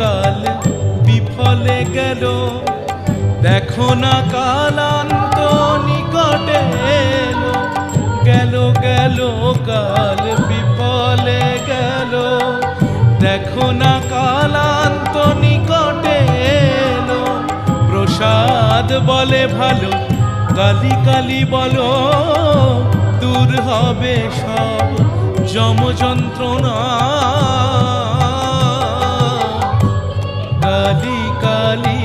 কাল বিফলে গেল, দেখো না কালান্ত নিকটে এলো। গেল গেল কাল বিফলে গেল, দেখো না কালান্ত নিকটে এলো। প্রসাদ বলে ভালো, কালি কালি বলো, দূর হবে সব যম যন্ত্রণা। কালি কালি